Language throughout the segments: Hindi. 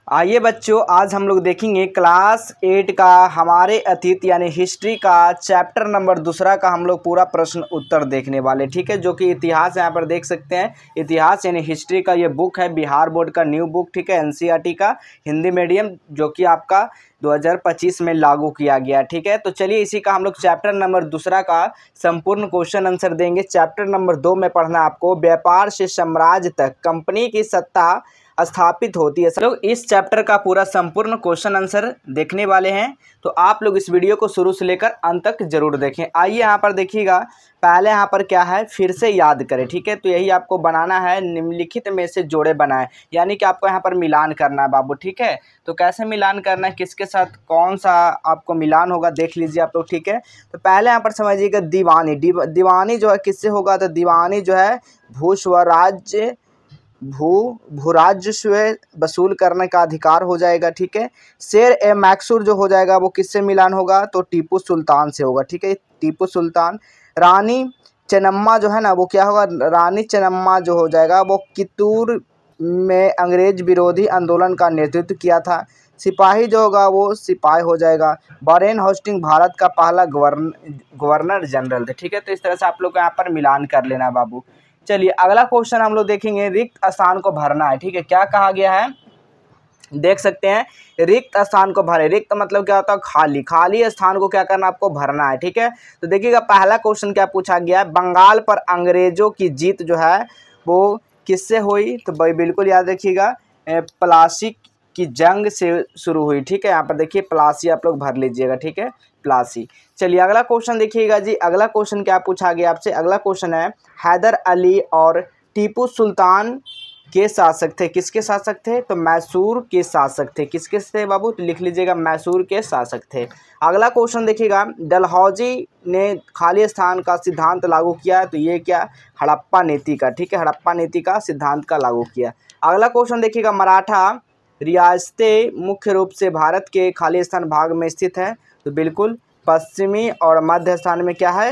आइए बच्चों, आज हम लोग देखेंगे क्लास 8 का हमारे अतीत यानी हिस्ट्री का चैप्टर नंबर 2 का हम लोग पूरा प्रश्न उत्तर देखने वाले। ठीक है, जो कि इतिहास यहाँ पर देख सकते हैं। इतिहास यानी हिस्ट्री का ये बुक है, बिहार बोर्ड का न्यू बुक। ठीक है, एनसीईआरटी का हिंदी मीडियम, जो कि आपका 2025 में लागू किया गया। ठीक है, तो चलिए इसी का हम लोग चैप्टर नंबर 2 का संपूर्ण क्वेश्चन आंसर देंगे। चैप्टर नंबर 2 में पढ़ना आपको व्यापार से साम्राज्य तक कंपनी की सत्ता स्थापित होती है। लोग इस चैप्टर का पूरा संपूर्ण क्वेश्चन आंसर देखने वाले हैं, तो आप लोग इस वीडियो को शुरू से लेकर अंत तक जरूर देखें। आइए यहाँ पर देखिएगा, पहले यहाँ पर क्या है, फिर से याद करें। ठीक है, तो यही आपको बनाना है, निम्नलिखित में से जोड़े बनाएं, यानी कि आपको यहाँ पर मिलान करना है बाबू। ठीक है, तो कैसे मिलान करना है, किसके साथ कौन सा आपको मिलान होगा देख लीजिए आप लोग। ठीक है, तो पहले यहाँ पर समझिएगा दीवानी। दीवानी जो है किससे होगा, तो दीवानी जो है भूराजस्व वसूल करने का अधिकार हो जाएगा। ठीक है, शेर ए मैक्सूर जो हो जाएगा वो किससे मिलान होगा, तो टीपू सुल्तान से होगा। ठीक है, टीपू सुल्तान। रानी चेन्नम्मा जो है ना, वो क्या होगा, रानी चेन्नम्मा जो हो जाएगा वो कित्तूर में अंग्रेज विरोधी आंदोलन का नेतृत्व किया था। सिपाही जो होगा वो सिपाही हो जाएगा। वॉरेन होस्टिंग भारत का पहला गवर्नर जनरल थे। ठीक है, तो इस तरह से आप लोग को यहाँ पर मिलान कर लेना बाबू। चलिए अगला क्वेश्चन हम लोग देखेंगे, रिक्त स्थान को भरना है। ठीक है, क्या कहा गया है, देख सकते हैं, रिक्त स्थान को भरे। रिक्त मतलब क्या होता है, खाली। खाली स्थान को क्या करना, आपको भरना है। ठीक है, तो देखिएगा पहला क्वेश्चन क्या पूछा गया है, बंगाल पर अंग्रेजों की जीत जो है वो किससे हुई, तो भाई बिल्कुल याद रखिएगा, प्लासी की जंग से शुरू हुई। ठीक है, यहाँ पर देखिए प्लासी आप लोग भर लीजिएगा। ठीक है, प्लासी। चलिए अगला क्वेश्चन देखिएगा जी, अगला क्वेश्चन क्या पूछा गया आपसे। अगला क्वेश्चन है, हैदर अली और टीपू सुल्तान के शासक थे। किसके शासक थे, तो मैसूर के शासक थे। किसके थे बाबू, तो लिख लीजिएगा मैसूर के शासक थे। अगला क्वेश्चन देखिएगा, डलहौजी ने खाली स्थान का सिद्धांत लागू किया, तो ये क्या, हड़प्पा नीति का। ठीक है, हड़प्पा नीति का सिद्धांत का लागू किया। अगला क्वेश्चन देखिएगा, मराठा रियासतें मुख्य रूप से भारत के खालिस्तान भाग में स्थित है, तो बिल्कुल पश्चिमी और मध्य स्थान में क्या है,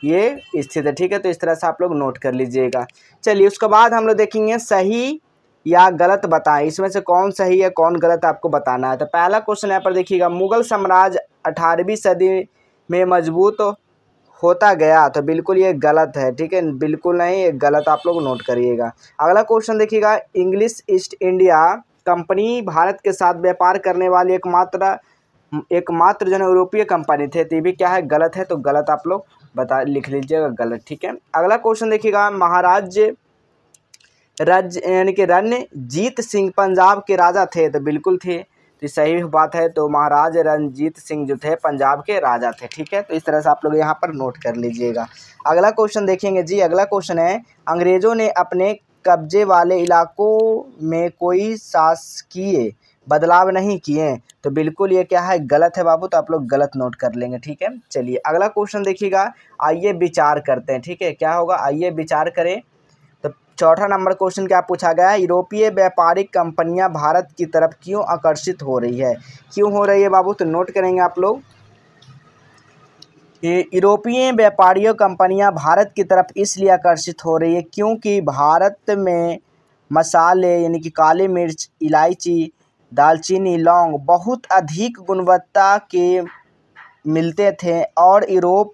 ये स्थित है। ठीक है, तो इस तरह से आप लोग नोट कर लीजिएगा। चलिए उसके बाद हम लोग देखेंगे सही या गलत बताएं, इसमें से कौन सही है कौन गलत आपको बताना है। तो पहला क्वेश्चन यहाँ पर देखिएगा, मुगल साम्राज्य 18वीं सदी में मजबूत होता गया, तो बिल्कुल ये गलत है। ठीक है, बिल्कुल नहीं, ये गलत आप लोग नोट करिएगा। अगला क्वेश्चन देखिएगा, English east India company Bharat के साथ व्यापार करने वाली एकमात्र जो यूरोपीय कंपनी थे, तो ये भी क्या है, गलत है। तो गलत आप लोग बता लिख लीजिएगा, गलत। ठीक है, अगला क्वेश्चन देखिएगा, महाराज यानी कि रणजीत सिंह पंजाब के राजा थे, तो बिल्कुल थे, तो सही बात है। तो महाराज रणजीत सिंह जो थे पंजाब के राजा थे। ठीक है, तो इस तरह से आप लोग यहाँ पर नोट कर लीजिएगा। अगला क्वेश्चन देखेंगे जी, अगला क्वेश्चन है, अंग्रेजों ने अपने कब्जे वाले इलाकों में कोई शासकीय बदलाव नहीं किए, तो बिल्कुल ये क्या है, गलत है बाबू। तो आप लोग गलत नोट कर लेंगे। ठीक है, चलिए अगला क्वेश्चन देखिएगा, आइए विचार करते हैं। ठीक है, क्या होगा, आइए विचार करें। तो चौथा नंबर क्वेश्चन क्या पूछा गया है, यूरोपीय व्यापारिक कंपनियां भारत की तरफ क्यों आकर्षित हो रही है, क्यों हो रही है बाबू, तो नोट करेंगे आप लोग। यूरोपीय व्यापारियों कंपनियां भारत की तरफ इसलिए आकर्षित हो रही है क्योंकि भारत में मसाले यानी कि काली मिर्च, इलायची, दालचीनी, लौंग बहुत अधिक गुणवत्ता के मिलते थे और यूरोप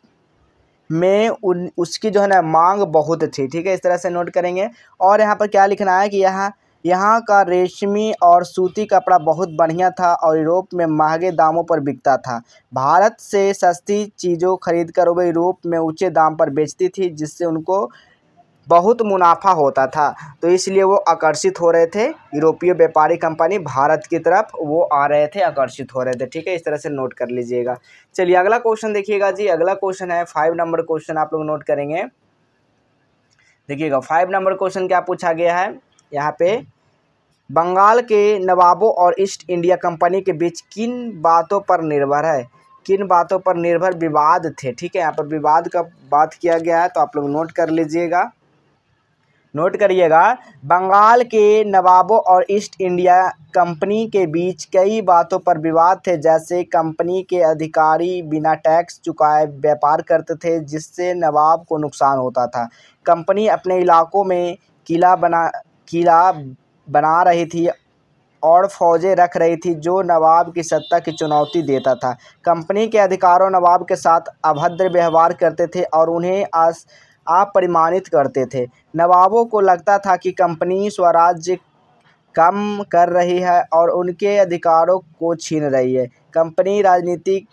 में उसकी जो है ना मांग बहुत थी। ठीक है, इस तरह से नोट करेंगे। और यहाँ पर क्या लिखना है कि यहाँ का रेशमी और सूती कपड़ा बहुत बढ़िया था और यूरोप में महंगे दामों पर बिकता था। भारत से सस्ती चीज़ों खरीदकर वे यूरोप में ऊंचे दाम पर बेचती थी, जिससे उनको बहुत मुनाफा होता था, तो इसलिए वो आकर्षित हो रहे थे। यूरोपीय व्यापारी कंपनी भारत की तरफ वो आ रहे थे, आकर्षित हो रहे थे। ठीक है, इस तरह से नोट कर लीजिएगा। चलिए अगला क्वेश्चन देखिएगा जी, अगला क्वेश्चन है 5 नंबर क्वेश्चन, आप लोग नोट करेंगे। देखिएगा 5 नंबर क्वेश्चन क्या पूछा गया है यहाँ पे, बंगाल के नवाबों और ईस्ट इंडिया कंपनी के बीच किन बातों पर निर्भर है, किन बातों पर निर्भर विवाद थे। ठीक है, यहाँ पर विवाद का बात किया गया है, तो आप लोग नोट कर लीजिएगा, नोट करिएगा। बंगाल के नवाबों और ईस्ट इंडिया कंपनी के बीच कई बातों पर विवाद थे, जैसे कंपनी के अधिकारी बिना टैक्स चुकाए व्यापार करते थे, जिससे नवाब को नुकसान होता था। कंपनी अपने इलाकों में किला बना रही थी और फौजें रख रही थी जो नवाब की सत्ता की चुनौती देता था। कंपनी के अधिकारों नवाब के साथ अभद्र व्यवहार करते थे और उन्हें अपरिमाणित करते थे। नवाबों को लगता था कि कंपनी स्वराज्य कम कर रही है और उनके अधिकारों को छीन रही है। कंपनी राजनीतिक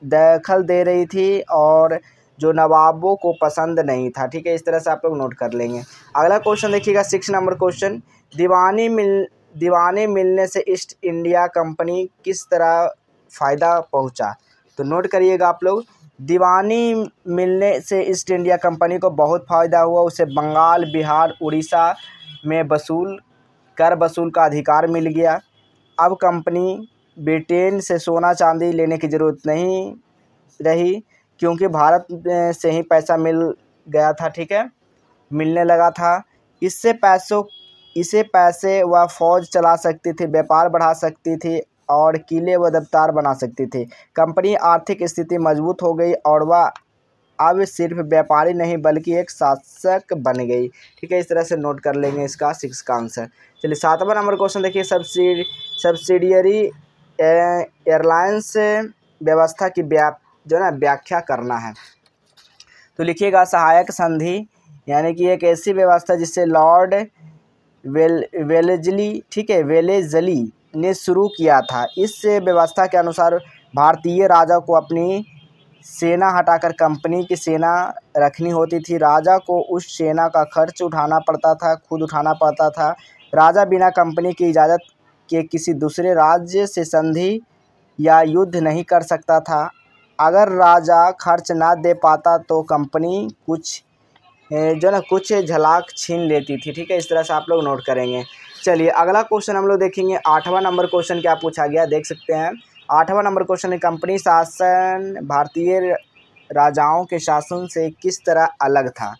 दखल दे रही थी और जो नवाबों को पसंद नहीं था। ठीक है, इस तरह से आप लोग नोट कर लेंगे। अगला क्वेश्चन देखिएगा 6 नंबर क्वेश्चन, दीवानी मिलने से ईस्ट इंडिया कंपनी किस तरह फ़ायदा पहुंचा। तो नोट करिएगा आप लोग, दीवानी मिलने से ईस्ट इंडिया कंपनी को बहुत फ़ायदा हुआ। उसे बंगाल, बिहार, उड़ीसा में कर वसूल का अधिकार मिल गया। अब कंपनी ब्रिटेन से सोना चांदी लेने की ज़रूरत नहीं रही क्योंकि भारत से ही पैसा मिल गया था। ठीक है, मिलने लगा था। इससे पैसे वह फौज चला सकती थी, व्यापार बढ़ा सकती थी और किले व दफ्तर बना सकती थी। कंपनी आर्थिक स्थिति मजबूत हो गई और वह अब सिर्फ व्यापारी नहीं बल्कि एक शासक बन गई। ठीक है, इस तरह से नोट कर लेंगे इसका 6 का आंसर। चलिए 7वां नंबर क्वेश्चन देखिए, सब्सिडियरी एयरलाइंस व्यवस्था की व्याख्या करना है। तो लिखिएगा, सहायक संधि यानी कि एक ऐसी व्यवस्था जिसे लॉर्ड वेलेजली, ठीक है, वेलेजली ने शुरू किया था। इस व्यवस्था के अनुसार भारतीय राजा को अपनी सेना हटाकर कंपनी की सेना रखनी होती थी। राजा को उस सेना का खर्च खुद उठाना पड़ता था। राजा बिना कंपनी की इजाज़त के किसी दूसरे राज्य से संधि या युद्ध नहीं कर सकता था। अगर राजा खर्च ना दे पाता तो कंपनी कुछ झलाक छीन लेती थी। ठीक है, इस तरह से आप लोग नोट करेंगे। चलिए अगला क्वेश्चन हम लोग देखेंगे। 8वां नंबर क्वेश्चन क्या पूछा गया देख सकते हैं। 8वां नंबर क्वेश्चन है, कंपनी शासन भारतीय राजाओं के शासन से किस तरह अलग था।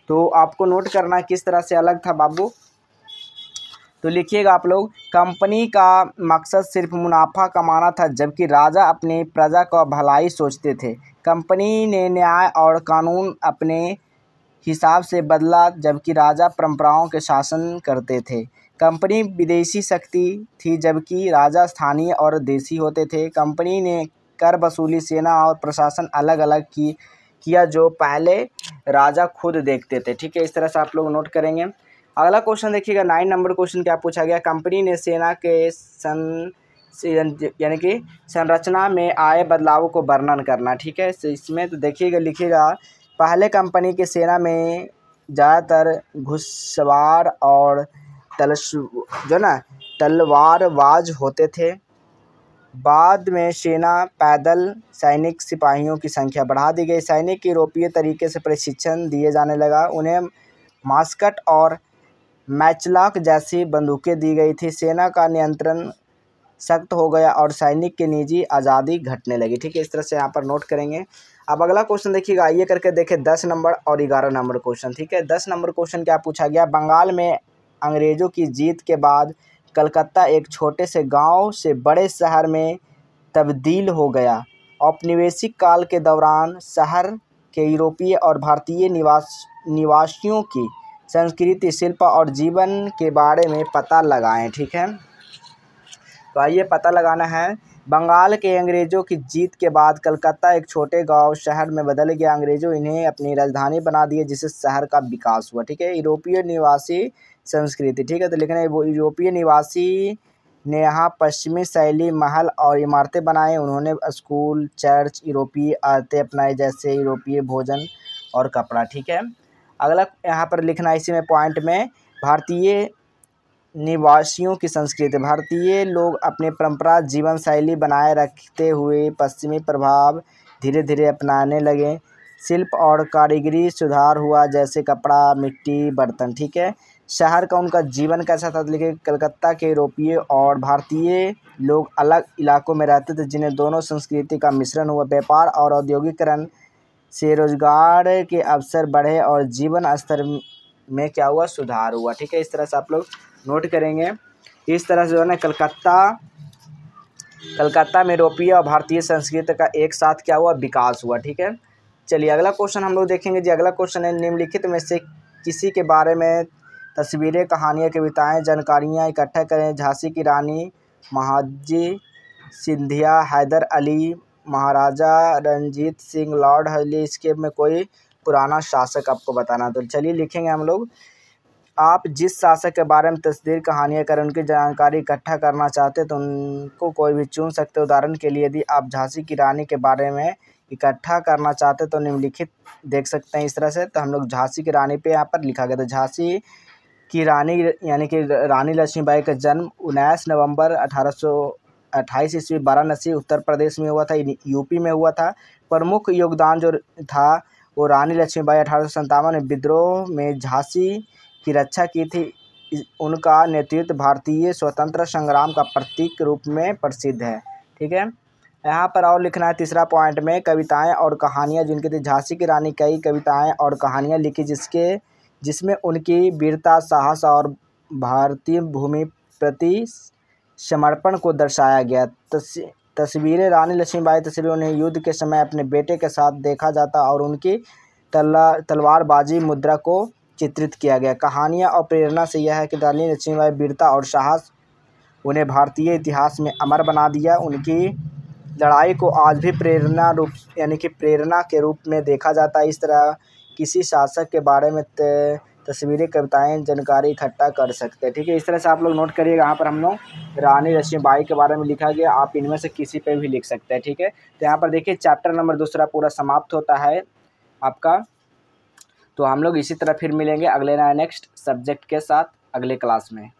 तो आपको नोट करना किस तरह से अलग था बाबू। तो लिखिएगा आप लोग, कंपनी का मकसद सिर्फ मुनाफा कमाना था जबकि राजा अपनी प्रजा का भलाई सोचते थे। कंपनी ने न्याय और कानून अपने हिसाब से बदला जबकि राजा परंपराओं के शासन करते थे। कंपनी विदेशी शक्ति थी जबकि राजा स्थानीय और देसी होते थे। कंपनी ने कर वसूली, सेना और प्रशासन अलग अलग किया जो पहले राजा खुद देखते थे। ठीक है, इस तरह से आप लोग नोट करेंगे। अगला क्वेश्चन देखिएगा 9 नंबर क्वेश्चन क्या पूछा गया, कंपनी ने सेना के यानी कि संरचना में आए बदलावों को वर्णन करना। ठीक है, इसमें तो देखिएगा, लिखिएगा, पहले कंपनी की सेना में ज़्यादातर घुड़सवार और तलवारबाज होते थे। बाद में सेना पैदल सैनिक सिपाहियों की संख्या बढ़ा दी गई। सैनिक यूरोपीय तरीके से प्रशिक्षण दिए जाने लगा। उन्हें मास्कट और मैचलॉक जैसी बंदूकें दी गई थी। सेना का नियंत्रण सख्त हो गया और सैनिक की निजी आज़ादी घटने लगी। ठीक है, इस तरह से यहाँ पर नोट करेंगे। अब अगला क्वेश्चन देखिएगा, आइए करके देखें 10 नंबर और 11 नंबर क्वेश्चन। ठीक है, 10 नंबर क्वेश्चन क्या पूछा गया, बंगाल में अंग्रेज़ों की जीत के बाद कलकत्ता एक छोटे से गांव से बड़े शहर में तब्दील हो गया। औपनिवेशिक काल के दौरान शहर के यूरोपीय और भारतीय निवासियों की संस्कृति, शिल्प और जीवन के बारे में पता लगाएं। ठीक है, तो आइए पता लगाना है। बंगाल के अंग्रेज़ों की जीत के बाद कलकत्ता एक छोटे गांव शहर में बदल गया। अंग्रेज़ों इन्हें अपनी राजधानी बना दिए जिससे शहर का विकास हुआ। ठीक है, यूरोपीय निवासी संस्कृति। ठीक है, तो लिखना है, वो यूरोपीय निवासी ने यहाँ पश्चिमी शैली महल और इमारतें बनाए। उन्होंने स्कूल, चर्च, यूरोपीय आदतें अपनाई जैसे यूरोपीय भोजन और कपड़ा। ठीक है, अगला यहाँ पर लिखना है इसी में पॉइंट में, भारतीय निवासियों की संस्कृति। भारतीय लोग अपने परंपरा जीवन शैली बनाए रखते हुए पश्चिमी प्रभाव धीरे धीरे अपनाने लगे। शिल्प और कारीगरी सुधार हुआ जैसे कपड़ा, मिट्टी, बर्तन। ठीक है, शहर का उनका जीवन कैसा था, लिखे, कलकत्ता के यूरोपीय और भारतीय लोग अलग इलाकों में रहते थे जिन्हें दोनों संस्कृति का मिश्रण हुआ। व्यापार और औद्योगिकरण से रोजगार के अवसर बढ़े और जीवन स्तर में क्या हुआ, सुधार हुआ। ठीक है, इस तरह से आप लोग नोट करेंगे। इस तरह से जो है ना कलकत्ता में यूरोपीय और भारतीय संस्कृति का एक साथ क्या हुआ, विकास हुआ। ठीक है, चलिए अगला क्वेश्चन हम लोग देखेंगे जी। अगला क्वेश्चन है, निम्नलिखित में से किसी के बारे में तस्वीरें, कहानियाँ, कविताएँ, जानकारियाँ इकट्ठा करें। झांसी की रानी, महादजी सिंधिया, हैदर अली, महाराजा रंजीत सिंह, लॉर्ड हवेली। इसके में कोई पुराना शासक आपको बताना। तो चलिए लिखेंगे हम लोग। आप जिस शासक के बारे में तस्वीर, कहानियाँ करें, उनकी जानकारी इकट्ठा करना चाहते हैं तो उनको कोई भी चुन सकते हैं। उदाहरण के लिए यदि आप झांसी की रानी के बारे में इकट्ठा करना चाहते तो निम्नलिखित देख सकते हैं इस तरह से। तो हम लोग झांसी की रानी पे यहाँ पर लिखा गया था। झांसी की रानी यानी कि रानी लक्ष्मीबाई का जन्म 19 नवंबर 1828 ईस्वी वाराणसी उत्तर प्रदेश में हुआ था, यूपी में हुआ था। प्रमुख योगदान जो था वो रानी लक्ष्मीबाई 1857 में विद्रोह में झांसी की रक्षा की थी। उनका नेतृत्व भारतीय स्वतंत्र संग्राम का प्रतीक रूप में प्रसिद्ध है। ठीक है, यहाँ पर और लिखना है तीसरा पॉइंट में, कविताएं और कहानियाँ जिनकी थी। झांसी की रानी कई कविताएं और कहानियाँ लिखी जिसमें उनकी वीरता, साहस और भारतीय भूमि प्रति समर्पण को दर्शाया गया। तस्वीरें, रानी लक्ष्मीबाई तस्वीरें उन्हें युद्ध के समय अपने बेटे के साथ देखा जाता और उनकी तलवारबाजी मुद्रा को चित्रित किया गया। कहानियाँ और प्रेरणा से यह है कि रानी लक्ष्मीबाई वीरता और साहस उन्हें भारतीय इतिहास में अमर बना दिया। उनकी लड़ाई को आज भी प्रेरणा के रूप में देखा जाता है। इस तरह किसी शासक के बारे में तस्वीरें, कविताएं, जानकारी इकट्ठा कर सकते हैं। ठीक है, इस तरह से आप लोग नोट करिएगा। यहाँ पर हम लोग रानी लक्ष्मीबाई के बारे में लिखा गया, आप इनमें से किसी पे भी लिख सकते हैं। ठीक है, तो यहाँ पर देखिए चैप्टर नंबर 2 पूरा समाप्त होता है आपका। तो हम लोग इसी तरह फिर मिलेंगे अगले नेक्स्ट सब्जेक्ट के साथ अगले क्लास में।